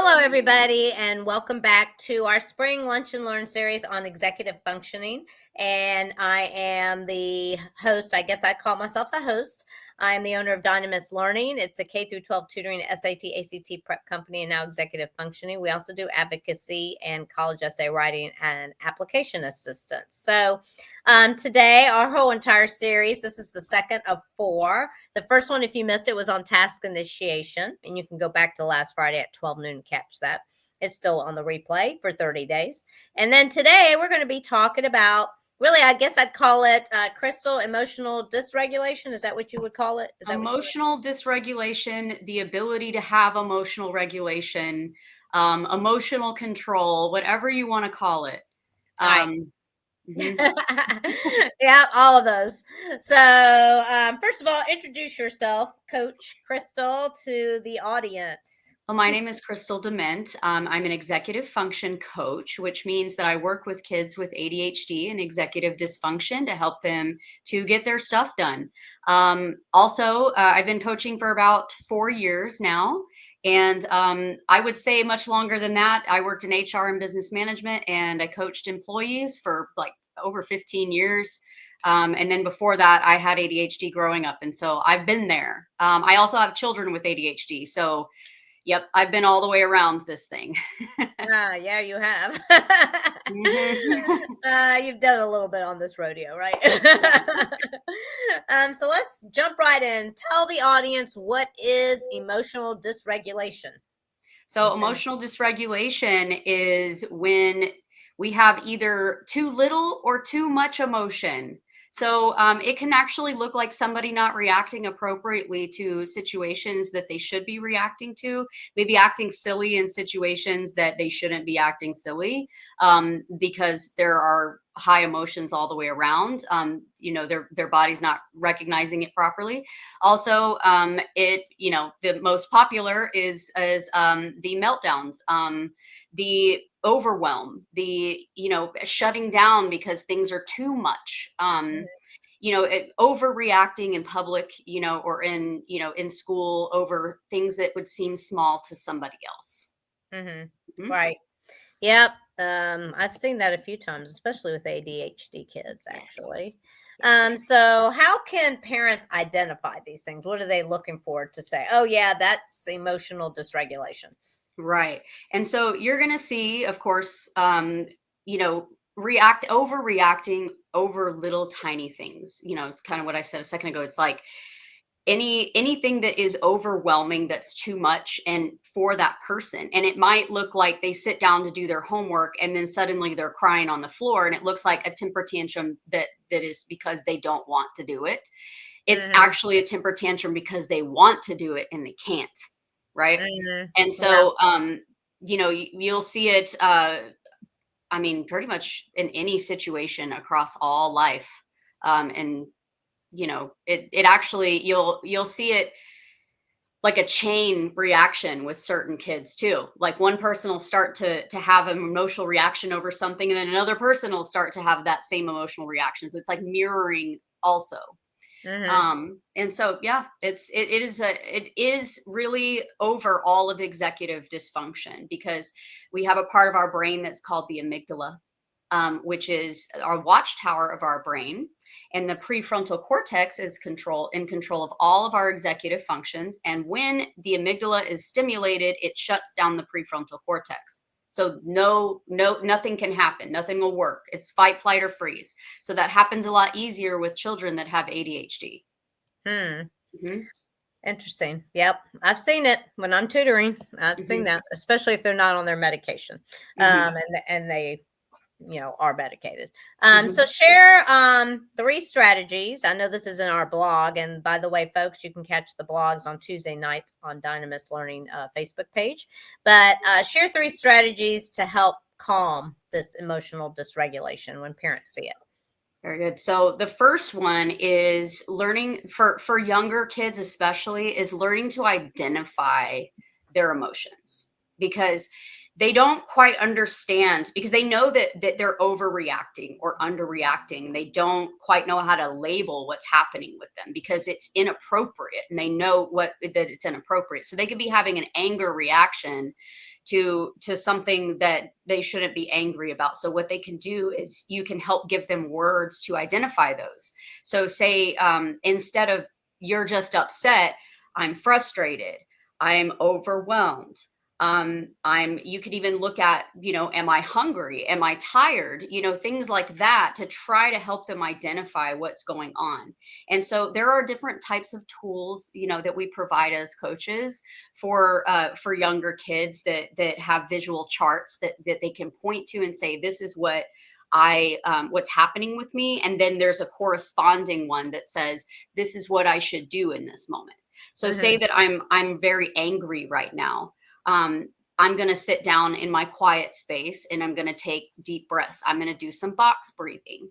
Hello, everybody, and welcome back to our spring Lunch and Learn series on executive functioning. And I am the host. I guess I call myself a host. I'm the owner of Dynamis Learning. It's a K through 12 tutoring, SAT, ACT prep company, and now executive functioning. We also do advocacy and college essay writing and application assistance. So today, our whole entire series, this is the second of 4. The first one, if you missed it, was on task initiation, and you can go back to last Friday at 12 noon and catch that. It's still on the replay for 30 days. And then today, we're going to be talking about, really, I guess I'd call it, Crystal, emotional dysregulation. Is that what you would call it? Is that emotional dysregulation, the ability to have emotional regulation, emotional control, whatever you want to call it. All right. Yeah, all of those. So first of all, introduce yourself, Coach Crystal, to the audience. Well, my name is Crystal Dement. I'm an executive function coach, which means that I work with kids with ADHD and executive dysfunction to help them to get their stuff done. Also, I've been coaching for about 4 years now. And I would say much longer than that. I worked in HR and business management, and I coached employees for like over 15 years. And then before that, I had ADHD growing up. And so I've been there. I also have children with ADHD. So yep, I've been all the way around this thing. Yeah, you have. Mhm. You've done a little bit on this rodeo, right? So let's jump right in. Tell the audience, what is emotional dysregulation? So emotional dysregulation is when we have either too little or too much emotion. So it can actually look like somebody not reacting appropriately to situations that they should be reacting to, maybe acting silly in situations that they shouldn't be acting silly, because there are high emotions all the way around. Their body's not recognizing it properly. Also, the most popular is the meltdowns, the overwhelm, the shutting down because things are too much. Overreacting in public, or in school over things that would seem small to somebody else. Mm-hmm. Right. Yep. I've seen that a few times, especially with ADHD kids, actually. Yes. So how can parents identify these things? What are they looking for to say, oh yeah, that's emotional dysregulation? Right. And so you're going to see, of course, overreacting over little tiny things. It's kind of what I said a second ago. It's like anything that is overwhelming, that's too much and for that person. And it might look like they sit down to do their homework and then suddenly they're crying on the floor, and it looks like a temper tantrum that is because they don't want to do it. It's actually a temper tantrum because they want to do it and they can't. Right. And Yeah. so, you'll see it, pretty much in any situation across all life. And, it actually, you'll see it like a chain reaction with certain kids too. Like one person will start to have an emotional reaction over something, and then another person will start to have that same emotional reaction. So it's like mirroring also. And so, yeah, it is really over all of executive dysfunction, because we have a part of our brain that's called the amygdala, which is our watchtower of our brain. And the prefrontal cortex is in control of all of our executive functions. And when the amygdala is stimulated, it shuts down the prefrontal cortex. So nothing can happen. Nothing will work. It's fight, flight, or freeze. So that happens a lot easier with children that have ADHD. Mm-hmm. Interesting. Yep. I've seen it when I'm tutoring. I've seen that, especially if they're not on their medication. And they are medicated. So share 3 strategies. I know this is in our blog. And by the way, folks, you can catch the blogs on Tuesday nights on Dynamis Learning Facebook page. But share 3 strategies to help calm this emotional dysregulation when parents see it. Very good. So the first one is learning for younger kids, especially, is learning to identify their emotions, because they don't quite understand, because they know that they're overreacting or underreacting. They don't quite know how to label what's happening with them because it's inappropriate, and they know that it's inappropriate. So they could be having an anger reaction to something that they shouldn't be angry about. So what they can do is you can help give them words to identify those. So say instead of you're just upset, I'm frustrated, I'm overwhelmed. You could even look at, am I hungry? Am I tired? Things like that to try to help them identify what's going on. And so there are different types of tools, that we provide as coaches for younger kids that have visual charts that they can point to and say, this is what's happening with me. And then there's a corresponding one that says, this is what I should do in this moment. So say that I'm very angry right now. I'm going to sit down in my quiet space and I'm going to take deep breaths. I'm going to do some box breathing,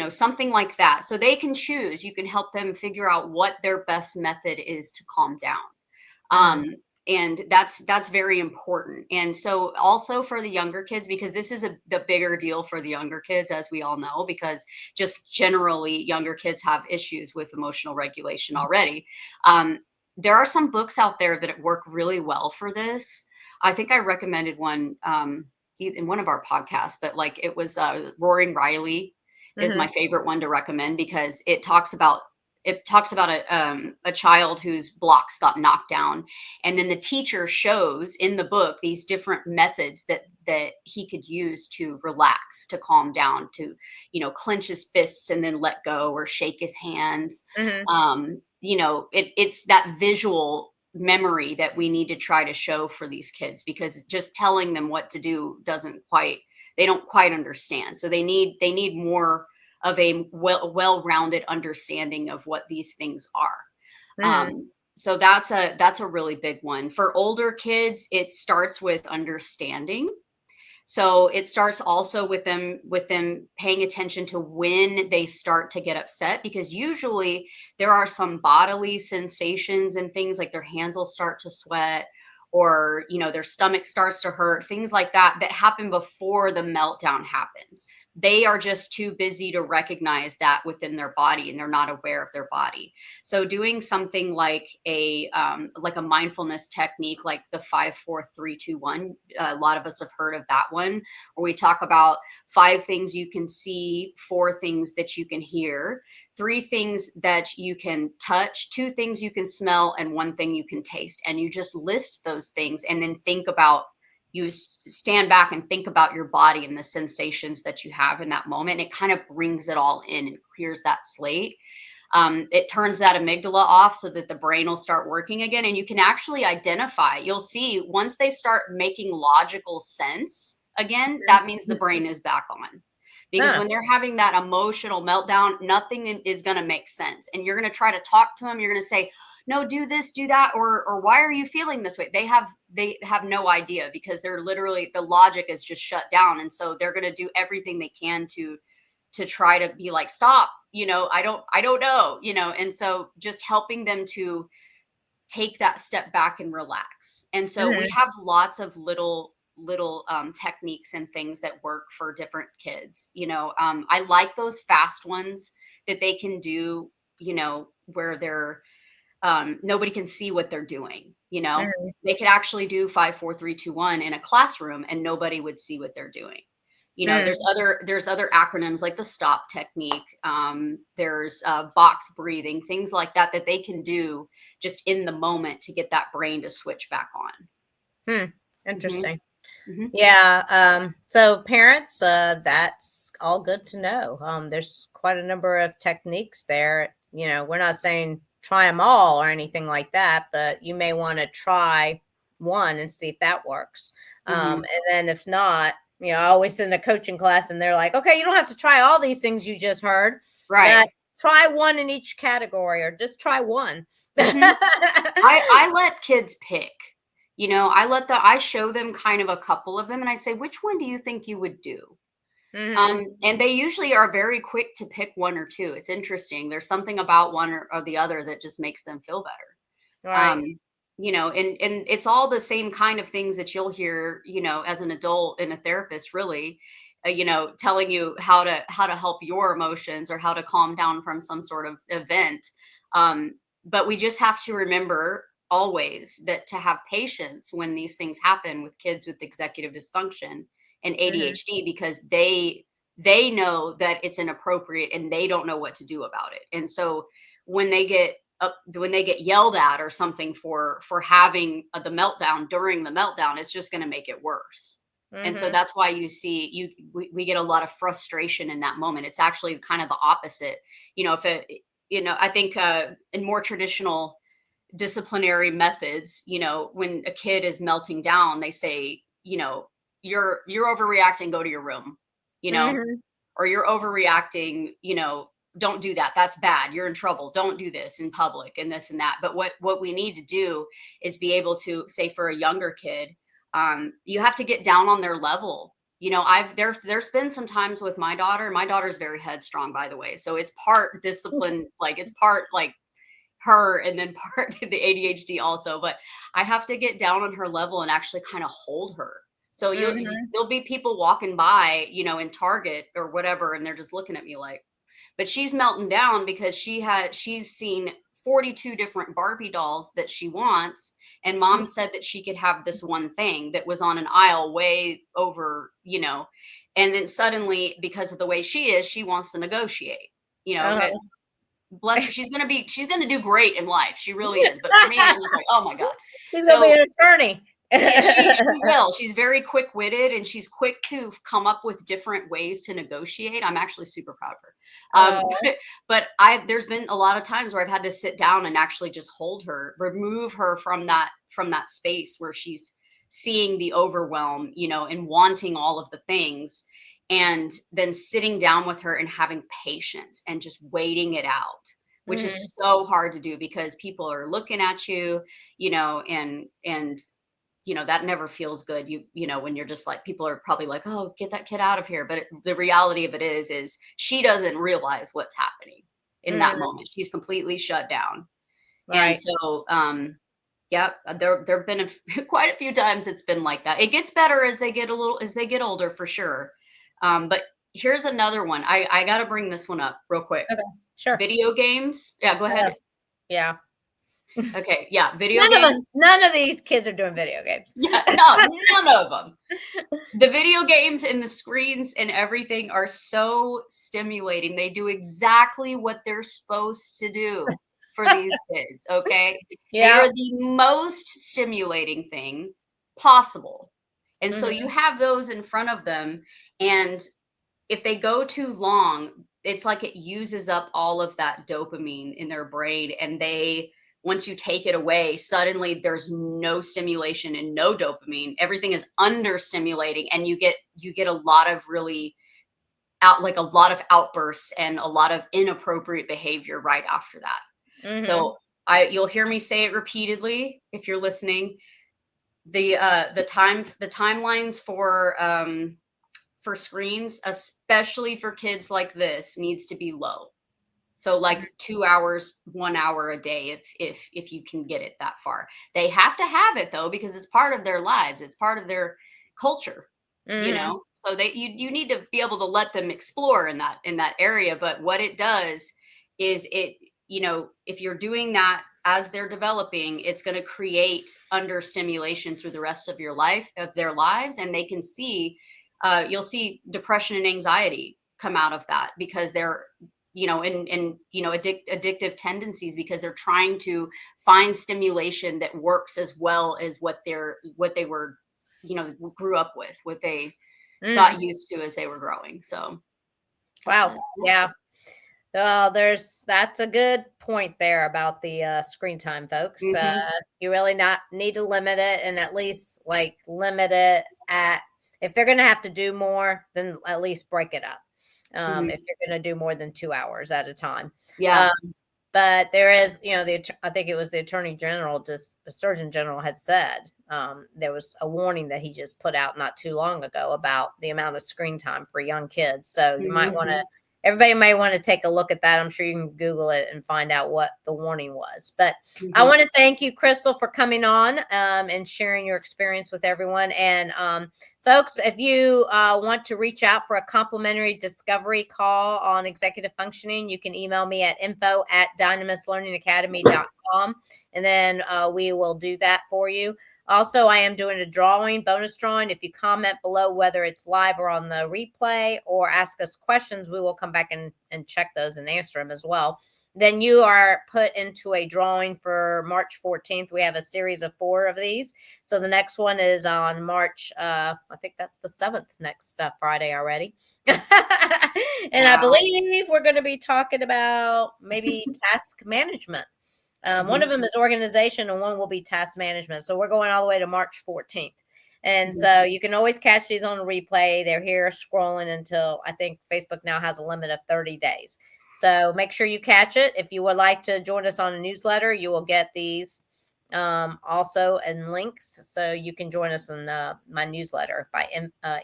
something like that. So they can choose. You can help them figure out what their best method is to calm down. And that's very important. And so also for the younger kids, because this is the bigger deal for the younger kids, as we all know, because just generally younger kids have issues with emotional regulation already. There are some books out there that work really well for this. I think I recommended one in one of our podcasts, but like it was Roaring Riley is my favorite one to recommend, because it talks about a child whose blocks got knocked down, and then the teacher shows in the book these different methods that he could use to relax, to calm down, to clench his fists and then let go, or shake his hands. It's that visual memory that we need to try to show for these kids, because just telling them what to do they don't quite understand. So they need more of a well-rounded understanding of what these things are. So that's a really big one. For older kids, it starts with understanding. So it starts also with them paying attention to when they start to get upset, because usually there are some bodily sensations and things like their hands will start to sweat, or their stomach starts to hurt, things like that happen before the meltdown happens. They are just too busy to recognize that within their body, and they're not aware of their body. So doing something like a mindfulness technique, like the 5-4-3-2-1, a lot of us have heard of that one, where we talk about 5 things you can see, 4 things that you can hear, 3 things that you can touch, 2 things you can smell, and 1 thing you can taste. And you just list those things, and then you stand back and think about your body and the sensations that you have in that moment. It kind of brings it all in and clears that slate. It turns that amygdala off so that the brain will start working again. And you can actually identify, you'll see once they start making logical sense again, that means the brain is back on. Because when they're having that emotional meltdown, nothing is going to make sense. And you're going to try to talk to them. You're going to say, no, do this, do that, or why are you feeling this way? They have no idea, because they're literally, the logic is just shut down. And so they're going to do everything they can to try to be like, stop, I don't know, and so just helping them to take that step back and relax. And so we have lots of little techniques and things that work for different kids. I like those fast ones that they can do, where they're nobody can see what they're doing. They could actually do 5-4-3-2-1 in a classroom and nobody would see what they're doing. There's other acronyms like the STOP technique. There's box breathing, things like that they can do just in the moment to get that brain to switch back on. Interesting. Yeah. So parents, that's all good to know. There's quite a number of techniques there. We're not saying try them all or anything like that, but you may want to try one and see if that works. And then if not, I always sit in a coaching class and they're like, okay, you don't have to try all these things you just heard. Right. Try one in each category, or just try one. I let kids pick. I show them kind of a couple of them and I say, which one do you think you would do? And they usually are very quick to pick 1 or 2. It's interesting. There's something about one or the other that just makes them feel better. Right. And it's all the same kind of things that you'll hear, as an adult and a therapist, really, telling you how to help your emotions or how to calm down from some sort of event. But we just have to remember always that to have patience when these things happen with kids with executive dysfunction and Mhm. ADHD, because they know that it's inappropriate and they don't know what to do about it. And so when they get when they get yelled at or something for having the meltdown during the meltdown, it's just going to make it worse. And so Mhm. that's why you see we get a lot of frustration in that moment. It's actually kind of the opposite. If it, I think in more traditional disciplinary methods, when a kid is melting down, they say, you're overreacting, go to your room, you know, Mhm. or you're overreacting, don't do that. That's bad. You're in trouble. Don't do this in public and this and that. But what we need to do is be able to say for a younger kid, you have to get down on their level. There's been some times with my daughter. My daughter's very headstrong, by the way. So it's part discipline, like it's part like her and then part the ADHD also, but I have to get down on her level and actually kind of hold her. So Mhm. there'll be people walking by, in Target or whatever, and they're just looking at me like, but she's melting down because she's seen 42 different Barbie dolls that she wants, and mom said that she could have this one thing that was on an aisle way over, and then suddenly because of the way she is, she wants to negotiate. Uh-huh. Bless her. She's gonna do great in life. She really is. But for me, I'm just like, oh my God. She's gonna be So an attorney. yeah, she will. She's very quick-witted and she's quick to come up with different ways to negotiate. I'm actually super proud of her. Oh. But there's been a lot of times where I've had to sit down and actually just hold her, remove her from that space where she's seeing the overwhelm, and wanting all of the things, and then sitting down with her and having patience and just waiting it out, which Mhm. is so hard to do because people are looking at you, and that never feels good. When you're just like, people are probably like, oh, get that kid out of here. But the reality of it is she doesn't realize what's happening in that Mhm. moment. She's completely shut down. And Right. so, yeah, there've been quite a few times it's been like that. It gets better as they get older for sure. But here's another one. I got to bring this one up real quick. Okay. Sure. Video games. Yeah, go Yeah. ahead. Yeah. Okay. Yeah. Video games. None of these kids are doing video games. Yeah. No, none of them. The video games and the screens and everything are so stimulating. They do exactly what they're supposed to do for these kids, okay? They Yeah. are the most stimulating thing possible. And so you Mhm. have those in front of them, and if they go too long, it's like it uses up all of that dopamine in their brain, and once you take it away, suddenly there's no stimulation and no dopamine. Everything is under stimulating, and you get a lot of really a lot of outbursts and a lot of inappropriate behavior right after that. Mhm. So you'll hear me say it repeatedly if you're listening. The timelines for screens, especially for kids like this, needs to be low. So like 2 hours, 1 hour a day, if you can get it that far. They have to have it though, because it's part of their lives. It's part of their culture, Mhm. So you need to be able to let them explore in that area. But what it does is if you're doing that as they're developing, it's going to create under stimulation through the rest of their lives, and they can see you'll see depression and anxiety come out of that because they're addictive tendencies, because they're trying to find stimulation that works as well as what they were grew up with, what they got Mm. used to as they were growing. So Wow. yeah. Yeah. That's a good point there about the screen time, folks. Hmm. You really not need to limit it, and at least like limit it at, if they're going to have to do more, then at least break it up. If Hmm. you're going to do more than 2 hours at a time. Yeah. Um, but there is, I think it was the Attorney General, just the Surgeon General had said there was a warning that he just put out not too long ago about the amount of screen time for young kids. So you might want to Hmm. everybody may want to take a look at that. I'm sure you can Google it and find out what the warning was. But I want to thank you, Crystal, for coming on and sharing your experience with everyone. And folks, if you want to reach out for a complimentary discovery call on executive functioning, you can email me at info@dynamislearningacademy.com, and then we will do that for you. Also, I am doing a bonus drawing. If you comment below, whether it's live or on the replay, or ask us questions, we will come back and check those and answer them as well. Then you are put into a drawing for March 14th. We have a series of 4 of these. So the next one is on March, I think that's the 7th, next Friday already. And wow. I believe we're going to be talking about maybe task management. One of them is organization and one will be task management. So we're going all the way to March 14th. And so you can always catch these on a replay. They're here scrolling until, I think Facebook now has a limit of 30 days. So make sure you catch it. If you would like to join us on a newsletter, you will get these also in links. So you can join us in my newsletter by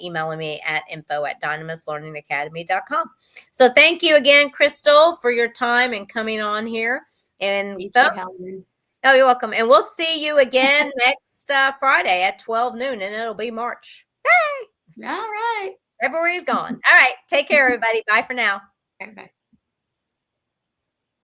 emailing me at info@dynamislearningacademy.com. So thank you again, Crystal, for your time and coming on here. And folks, oh, you're welcome. And we'll see you again next Friday at 12 noon, and it'll be March. Hey! All right. February's gone. All right. Take care, everybody. Bye for now. Bye.